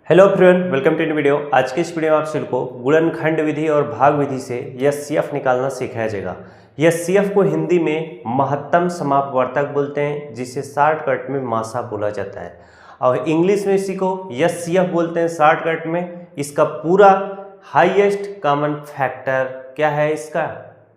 Hello friend, welcome to video. आज के इस वीडियो में आप सभी को गुणनखंड विधि और भाग विधि से एचसीएफ निकालना सिखाया जाएगा। एचसीएफ को हिंदी में महत्तम समापवर्तक बोलते हैं, जिसे शॉर्टकट में मासा बोला जाता है, और इंग्लिश में इसी को एचसीएफ बोलते हैं शॉर्टकट में। इसका पूरा हाईएस्ट कॉमन फैक्टर क्या है, इसका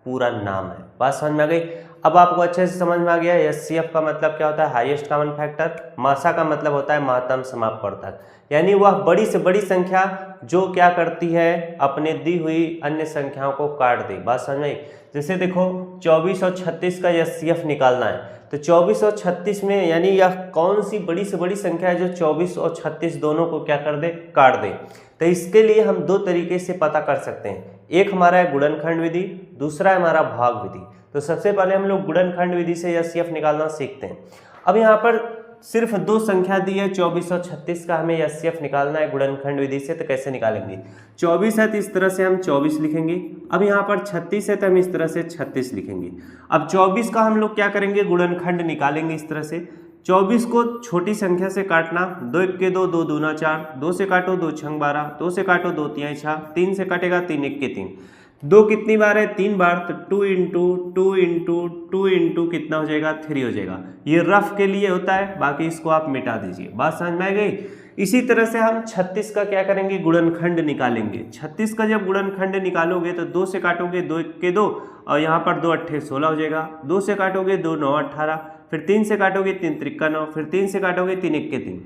पूरा नाम है। बात समझ में आ गई? अब आपको अच्छे से समझ में आ गया एचसीएफ का मतलब क्या होता है, हाईएस्ट कॉमन फैक्टर। मासा का मतलब होता है महत्तम समापवर्तक, यानी वह बड़ी से बड़ी संख्या जो क्या करती है, अपने दी हुई अन्य संख्याओं को काट दे। बात समझ में आई? जैसे देखो 24 और 36 का एचसीएफ निकालना है, तो 24 और 36 में यानी यह कौन सी बड़ी से बड़ी संख्या है जो 24 और 36 दोनों को क्या कर दे, काट दे। तो इसके लिए हम दो तरीके से पता कर सकते हैं। एक हमारा है गुणनखंड विधि, दूसरा है हमारा भाग विधि। तो सबसे पहले हम लोग गुणनखंड विधि से एचसीएफ निकालना सीखते हैं। अब यहाँ पर सिर्फ दो संख्या दी है 24 और 36 का, हमें एचसीएफ निकालना है गुणनखंड विधि से। तो कैसे निकालेंगे? 24 है तो इस तरह से हम 24 लिखेंगे। अब यहाँ पर 36 है तो हम इस तरह से 36 लिखेंगे। अब 24 का हम लोग क्या करेंगे, गुणनखंड निकालेंगे इस तरह से। 24 को छोटी संख्या से काटना, 2 एक के 2, 2 दूना 4, 2 से काटो 2 छंग 12, 2 से काटो 2 तिहाई 6, 3 से कटेगा 3 एक के 3। 2 कितनी बार है, 3 बार, तो 2 इंटू 2 इंटू 2 इंटू कितना हो जाएगा, 3 हो जाएगा। ये रफ के लिए होता है, बाकी इसको आप मिटा दीजिए। बात समझ में आ गई? इसी तरह से हम 36 का क्या करेंगे, गुणनखंड निकालेंगे। 36 का जब गुणनखंड निकालोगे तो 2 से काटोगे 2 एक के 2, और यहाँ पर 2 अट्ठे 16 हो जाएगा। 2 से काटोगे 2 9 18, फिर 3 से काटोगे 3 त्रिका 9, फिर 3 से काटोगे 3 एक के 3।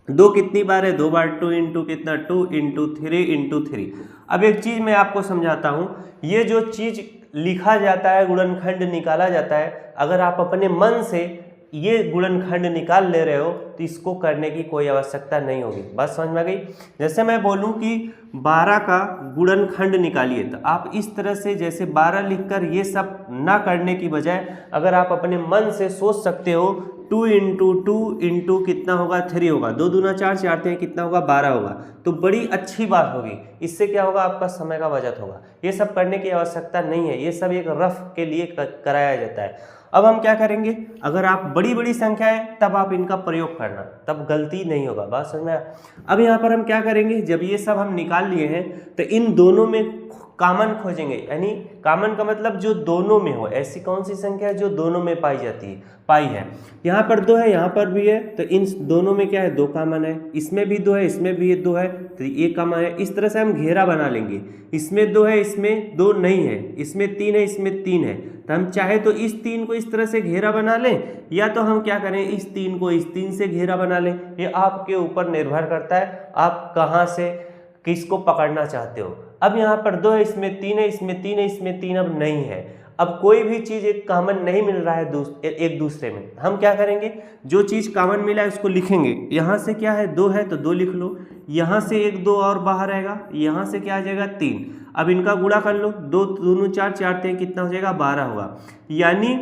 2 कितनी बार है, 2 बार, 2 इंटू कितना, 2 इंटू 3 इंटू 3। अब एक चीज़ मैं आपको समझाता हूँ, ये जो चीज़ लिखा जाता है, गुणनखंड निकाला जाता है, अगर आप अपने मन से ये गुणनखंड निकाल ले रहे हो तो इसको करने की कोई आवश्यकता नहीं होगी। बात समझ में आ गई? जैसे मैं बोलूं कि 12 का गुणनखंड निकालिए, तो आप इस तरह से जैसे 12 लिखकर ये सब ना करने की बजाय अगर आप अपने मन से सोच सकते हो 2 इंटू 2 इंटू कितना होगा, 3 होगा, 2 दूना 4, 4 तिहाई कितना होगा, 12 होगा, तो बड़ी अच्छी बात होगी। इससे क्या होगा, आपका समय का बचत होगा। ये सब करने की आवश्यकता नहीं है, ये सब एक रफ के लिए कराया जाता है। अब हम क्या करेंगे, अगर आप बड़ी बड़ी संख्या है तब आप इनका प्रयोग करना, तब गलती नहीं होगा। बात समझ में आया? अब यहाँ पर हम क्या करेंगे, जब ये सब हम निकाल लिए हैं तो इन दोनों में कॉमन खोजेंगे, यानी कॉमन का मतलब जो दोनों में हो। ऐसी कौन सी संख्या है जो दोनों में पाई जाती है, पाई है। यहाँ पर 2 है, यहाँ पर भी है, तो इन दोनों में क्या है, 2 कॉमन है। इसमें भी 2 है, इसमें भी 2 है, तो ये कॉमन है। इस तरह से हम घेरा बना लेंगे। इसमें 2 है, इसमें 2 नहीं है, इसमें 3 है, इसमें 3 है। तो हम चाहे तो इस 3 को इस तरह से घेरा बना लें, या तो हम क्या करें, इस 3 को इस 3 से घेरा बना लें। ये आपके ऊपर निर्भर करता है, आप कहाँ से किसको पकड़ना चाहते हो। अब यहाँ पर 2 है, इसमें 3 है, इसमें 3 है, इसमें 3 अब नहीं है। अब कोई भी चीज़ एक कॉमन नहीं मिल रहा है एक दूसरे में, हम क्या करेंगे, जो चीज़ कॉमन मिला है उसको लिखेंगे। यहाँ से क्या है, 2 है तो 2 लिख लो, यहाँ से 1 2 और बाहर आएगा, यहाँ से क्या आ जाएगा, 3। अब इनका गुणा कर लो, 2 दूनी 4, 4 तिहाई कितना हो जाएगा, 12 होगा। यानी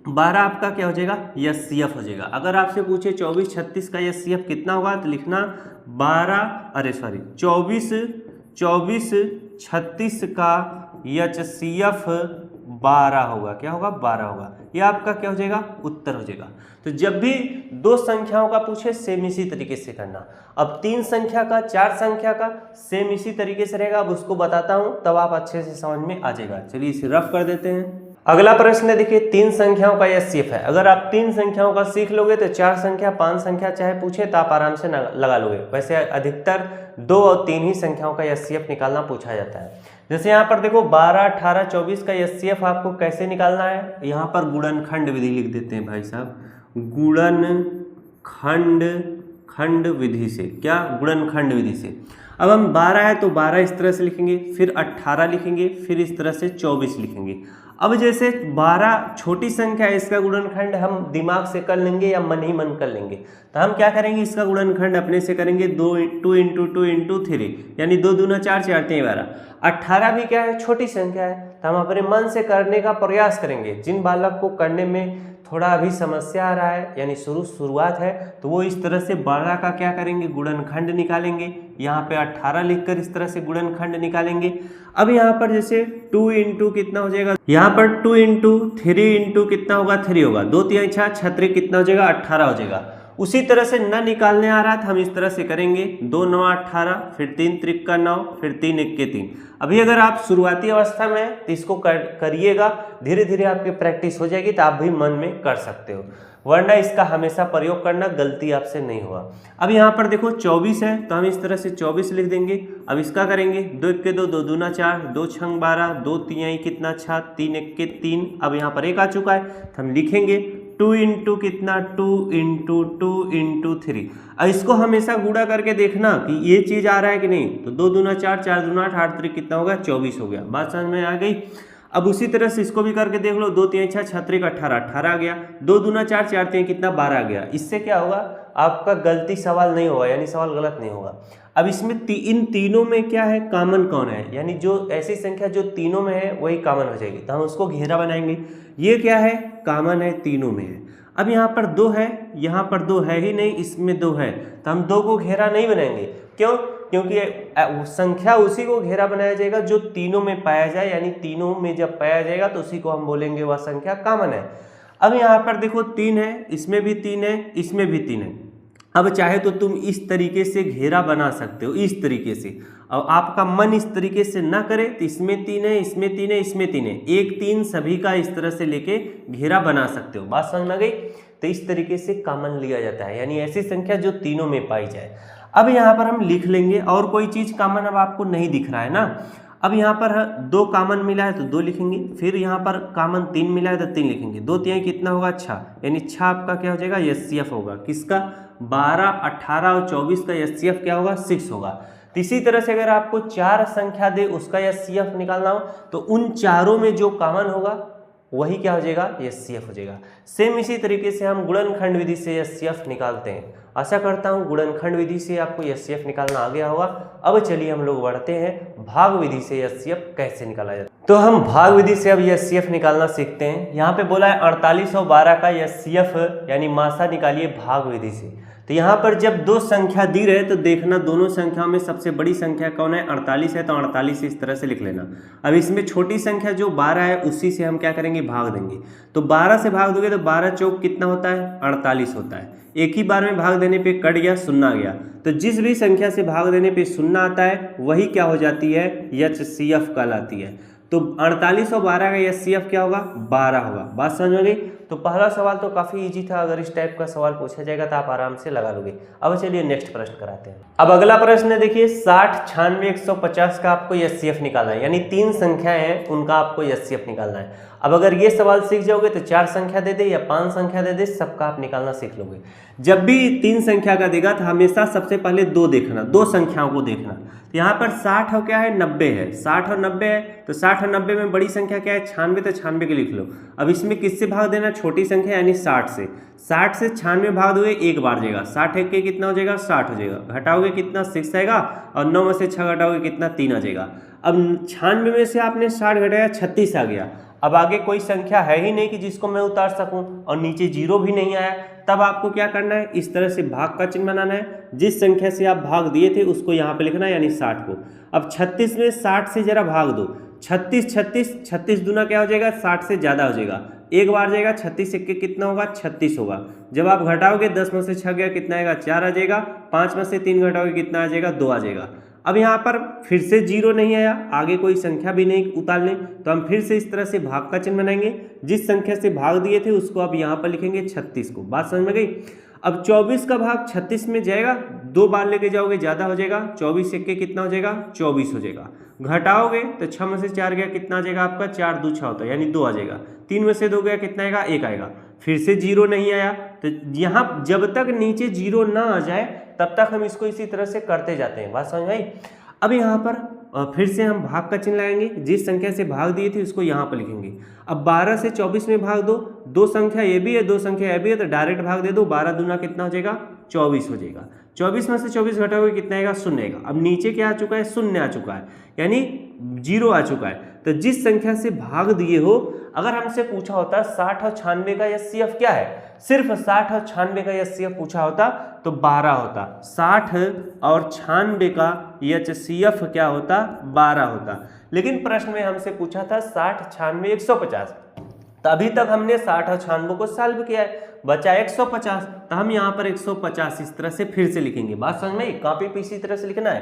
12 आपका क्या हो जाएगा, एचसीएफ हो जाएगा। अगर आपसे पूछे 24 36 का एचसीएफ कितना होगा, तो लिखना 24 36 का एचसीएफ 12 होगा। क्या होगा, 12 होगा। ये आपका क्या हो जाएगा, उत्तर हो जाएगा। तो जब भी दो संख्याओं का पूछे सेम इसी तरीके से करना। अब 3 संख्या का, 4 संख्या का सेम इसी तरीके से रहेगा। अब उसको बताता हूं, तब आप अच्छे से समझ में आ जाएगा। चलिए इसे रफ कर देते हैं। अगला प्रश्न देखिए, 3 संख्याओं का एचसीएफ है। अगर आप 3 संख्याओं का सीख लोगे तो 4 संख्या 5 संख्या चाहे पूछे तो आप आराम से लगा लोगे। वैसे अधिकतर 2 और 3 ही संख्याओं का एचसीएफ निकालना पूछा जाता है। जैसे यहाँ पर देखो 12 18 24 का एचसीएफ आपको कैसे निकालना है, यहाँ पर गुणनखंड विधि लिख देते हैं भाई साहब, गुणनखंड विधि से। क्या, गुणनखंड विधि से। अब हम 12 है तो 12 इस तरह से लिखेंगे, फिर 18 लिखेंगे, फिर इस तरह से 24 लिखेंगे। अब जैसे 12 छोटी संख्या है, इसका गुणनखंड हम दिमाग से कर लेंगे या मन ही मन कर लेंगे। तो हम क्या करेंगे, इसका गुणनखंड अपने से करेंगे, 2 इंटू 2 इंटू 3, यानी 2 दूना 4, 4 तिहाई 12। 18 भी क्या है, छोटी संख्या है, तो हम अपने मन से करने का प्रयास करेंगे। जिन बालक को करने में थोड़ा अभी समस्या आ रहा है, यानी शुरुआत है, तो वो इस तरह से 12 का क्या करेंगे, गुणनखंड निकालेंगे। यहाँ पे 18 लिखकर इस तरह से गुणनखंड निकालेंगे। अब यहाँ पर जैसे 2 इंटू कितना हो जाएगा, यहाँ पर 2 इंटू 3 इंटू कितना होगा, 3 होगा, 2 तिहाई 6, 6 कितना हो जाएगा, 18 हो जाएगा। उसी तरह से न निकालने आ रहा था, हम इस तरह से करेंगे 2 9 18, फिर 3 त्रिक 9, फिर 3 1 3। अभी अगर आप शुरुआती अवस्था में हैं तो इसको करिएगा, धीरे धीरे आपकी प्रैक्टिस हो जाएगी तो आप भी मन में कर सकते हो, वरना इसका हमेशा प्रयोग करना, गलती आपसे नहीं होगा। अब यहाँ पर देखो 24 है तो हम इस तरह से 24 लिख देंगे। अब इसका करेंगे 2 1 2, 2 दूना 4, 2 6 12, 2 3 कितना 6, 3 1 3। अब यहाँ पर 1 आ चुका है तो हम लिखेंगे 2 इंटू कितना 2 इंटू 2 इंटू 3। अब इसको हमेशा गुणा करके देखना कि ये चीज़ आ रहा है कि नहीं। तो 2 दूना 4, 4 दूना 8, 8 3 कितना होगा 24 हो गया। बात समझ में आ गई। अब उसी तरह से इसको भी करके देख लो, 2 3 6, 6 3 18, 18 आ गया। 2 दूना 4, 4 3 कितना 12 आ गया। इससे क्या होगा, आपका गलती सवाल नहीं होगा, यानी सवाल गलत नहीं होगा। अब इसमें इन तीनों में क्या है, कॉमन कौन है, यानी जो ऐसी संख्या जो तीनों में है वही कॉमन हो जाएगी, तो हम उसको घेरा बनाएंगे। ये क्या है, कॉमन है, तीनों में है। अब यहाँ पर 2 है, यहाँ पर 2 है ही नहीं, इसमें 2 है, तो हम 2 को घेरा नहीं बनाएंगे। क्यों? क्योंकि संख्या उसी को घेरा बनाया जाएगा जो तीनों में पाया जाए, यानी तीनों में जब पाया जाएगा तो उसी को हम बोलेंगे वह संख्या कॉमन है। अब यहाँ पर देखो 3 है, इसमें भी 3 है, इसमें भी 3 है। अब चाहे तो तुम इस तरीके से घेरा बना सकते हो, इस तरीके से। अब आपका मन इस तरीके से ना करे तो इसमें 3 है, इसमें 3 है, इसमें 3 है, 1 3 सभी का इस तरह से लेके घेरा बना सकते हो। बात समझ में आ गई। तो इस तरीके से कॉमन लिया जाता है, यानी ऐसी संख्या जो तीनों में पाई जाए। अब यहाँ पर हम लिख लेंगे, और कोई चीज़ कॉमन अब आपको नहीं दिख रहा है ना। अब यहाँ पर 2 कॉमन मिला है तो 2 लिखेंगे, फिर यहाँ पर कॉमन 3 मिला है तो 3 लिखेंगे। 2 3 कितना होगा 6, यानी 6 आपका क्या हो जाएगा, एचसीएफ होगा। किसका? 12 18 और 24 का एचसीएफ क्या होगा, 6 होगा। तो इसी तरह से अगर आपको 4 संख्या दे उसका एचसीएफ निकालना हो तो उन चारों में जो कॉमन होगा वही क्या हो जाएगा, एचसीएफ हो जाएगा। सेम इसी तरीके से हम गुणनखंड विधि से एचसीएफ निकालते हैं। आशा करता हूँ गुणनखंड विधि से आपको एचसीएफ निकालना आ गया होगा। अब चलिए हम लोग बढ़ते हैं भाग विधि से एचसीएफ कैसे निकाला जाता है। तो हम भाग विधि से अब एचसीएफ निकालना सीखते हैं। यहाँ पे बोला है 4812 का एचसीएफ यानी मासा निकालिए भाग विधि से। तो यहाँ पर जब 2 संख्या दी रहे तो देखना दोनों संख्याओं में सबसे बड़ी संख्या कौन है, 48 है, तो 48 इस तरह से लिख लेना। अब इसमें छोटी संख्या जो 12 है उसी से हम क्या करेंगे, भाग देंगे। तो 12 से भाग दोगे तो 12 चौक कितना होता है, 48 होता है। एक ही बार में भाग देने पे कट गया, शून्य आ गया। तो जिस भी संख्या से भाग देने पे शून्य आता है वही क्या हो जाती है, एचसीएफ कहलाती है। तो 48 और 12 का एचसीएफ क्या होगा, 12 होगा। बात समझ में गई। तो पहला सवाल तो काफ़ी इजी था, अगर इस टाइप का सवाल पूछा जाएगा तो आप आराम से लगा लोगे। अब चलिए नेक्स्ट प्रश्न कराते हैं। अब अगला प्रश्न है, देखिए 60 96 150 का आपको एचसीएफ निकालना है, यानी 3 संख्याएं हैं उनका आपको एचसीएफ निकालना है। अब अगर ये सवाल सीख जाओगे तो 4 संख्या दे दे या 5 संख्या दे दे, सबका आप निकालना सीख लोगे। जब भी 3 संख्या का देगा तो हमेशा सबसे पहले 2 देखना, 2 संख्याओं को देखना। तो यहाँ पर 60 और क्या है, 90 है। 60 और 90 है तो 60 और 90 में बड़ी संख्या क्या है, 96, तो 96 के लिख लो। अब इसमें किससे भाग देना, छोटी संख्या यानी 60 से। 60 से 96 भाग दोगे 1 बार जाएगा, 60 एक के कितना हो जाएगा, 60 हो जाएगा। घटाओगे कितना, 6 आएगा, और 9 में से 6 घटाओगे कितना, 3 आ जाएगा। अब 96 में से आपने 60 घटाया, 36 आ गया। अब आगे कोई संख्या है ही नहीं कि जिसको मैं उतार सकूं, और नीचे 0 भी नहीं आया। तब आपको क्या करना है, इस तरह से भाग का चिन्ह बनाना है। जिस संख्या से आप भाग दिए थे उसको यहाँ पे लिखना है, यानी 60 को। अब 36 में 60 से जरा भाग दो, 36 36 36 दूना क्या हो जाएगा, 60 से ज़्यादा हो जाएगा। 1 बार जाएगा, 36 एक के कितना होगा, 36 होगा। जब आप घटाओगे 10 में से 6 गया कितना आएगा, 4 आ जाएगा। 5 में से 3 घटाओगे कितना आ जाएगा, 2 आ जाएगा। अब यहाँ पर फिर से 0 नहीं आया, आगे कोई संख्या भी नहीं उतारने, तो हम फिर से इस तरह से भाग का चिन्ह बनाएंगे। जिस संख्या से भाग दिए थे उसको अब यहाँ पर लिखेंगे 36 को। बात समझ में गई। अब 24 का भाग 36 में जाएगा, 2 बार लेके जाओगे ज़्यादा हो जाएगा। 24 एक के कितना हो जाएगा, 24 हो जाएगा। घटाओगे तो 6 में से 4 गया कितना आ जाएगा आपका, 4 2 6 होता है, यानी 2 आ जाएगा। 3 में से 2 गया कितना आएगा, 1 आएगा। फिर से 0 नहीं आया, तो यहाँ जब तक नीचे 0 ना आ जाए तब तक हम इसको इसी तरह से करते जाते हैं। बात समझ आई। अब यहाँ पर फिर से हम भाग का चिन्ह लगाएंगे। जिस संख्या से भाग दिए थे उसको यहाँ पर लिखेंगे। अब 12 से 24 में भाग दो, 2 संख्या ये भी है 2 संख्या ये भी है, तो डायरेक्ट भाग दे दो। 12 दूना कितना हो जाएगा, 24 हो जाएगा। 24 में से 24 घटाओगे कितना आएगा, 0 आएगा। अब नीचे क्या आ चुका है, 0 आ चुका है, यानी 0 आ चुका है। तो जिस संख्या से भाग दिए हो, अगर हमसे पूछा होता 60 और 96 का एचसीएफ क्या है, सिर्फ 60 और 96 का एचसीएफ पूछा होता तो 12 होता। 60 और 96 का एचसीएफ क्या होता, 12 होता। लेकिन प्रश्न में हमसे पूछा था 60 96 150, तो अभी तक हमने 60 और 96 को सॉल्व किया है। बचा 150, तो हम यहाँ पर 150 इस तरह से फिर से लिखेंगे। बात समझ में, कॉपी पे इसी तरह से लिखना है,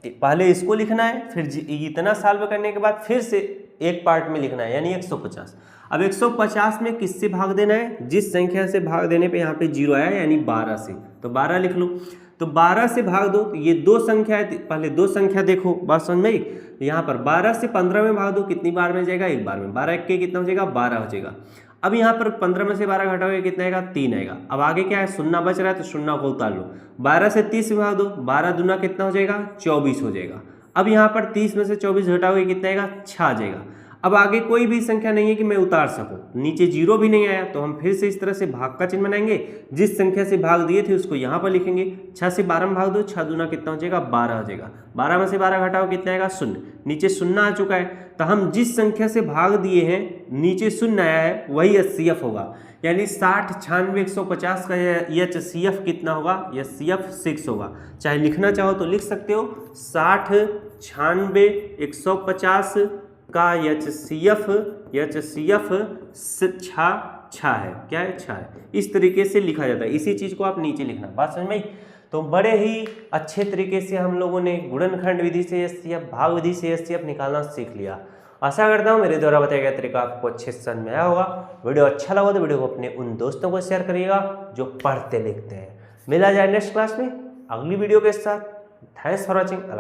पहले इसको लिखना है, फिर इतना सॉल्व करने के बाद फिर से एक पार्ट में लिखना है, यानी 150। अब 150 में किससे भाग देना है, जिस संख्या से भाग देने पे यहाँ पे 0 आया यानी 12 से, तो 12 लिख लो। तो 12 से भाग दो, तो ये दो संख्या है, पहले दो संख्या देखो, बात समझ में। यहाँ पर 12 से 15 में भाग दो, कितनी बार में जाएगा, एक बार में। 12 1 के कितना हो जाएगा, 12 हो जाएगा। अब यहाँ पर 15 में से 12 घटाओगे कितना आएगा, 3 आएगा। अब आगे क्या है, शून्य बच रहा है तो शून्य को उतार लो। 12 से 30 में भाग दो, 12 दूना कितना हो जाएगा, 24 हो जाएगा। अब यहाँ पर 30 में से 24 घटाओगे कितना आएगा, 6 आ जाएगा। अब आगे कोई भी संख्या नहीं है कि मैं उतार सकूं, नीचे 0 भी नहीं आया, तो हम फिर से इस तरह से भाग का चिन्ह बनाएंगे, जिस संख्या से भाग दिए थे उसको यहाँ पर लिखेंगे। 6 से 12 में भाग दो, 6 दूना कितना हो जाएगा, 12 हो जाएगा। 12 में से 12 घटाओ कितना आएगा, 0, नीचे 0 आ चुका है, तो हम जिस संख्या से भाग दिए हैं नीचे 0 आया है वही HCF होगा, यानी 60 96 150 का HCF कितना होगा, HCF 6 होगा। चाहे लिखना चाहो तो लिख सकते हो, 60 96 150 का HCF 6 है, क्या है, 6 है। इस तरीके से लिखा जाता है, इसी चीज़ को आप नीचे लिखना। बात समझ में। तो बड़े ही अच्छे तरीके से हम लोगों ने गुणनखंड विधि से HCF, भाग विधि से HCF निकालना सीख लिया। आशा करता हूँ मेरे द्वारा बताया गया तरीका आपको अच्छे से समझ में आया होगा। वीडियो अच्छा लगा तो वीडियो को अपने उन दोस्तों को शेयर करिएगा जो पढ़ते लिखते हैं। मिला जाए नेक्स्ट क्लास में अगली वीडियो के साथ। Thanks for watching.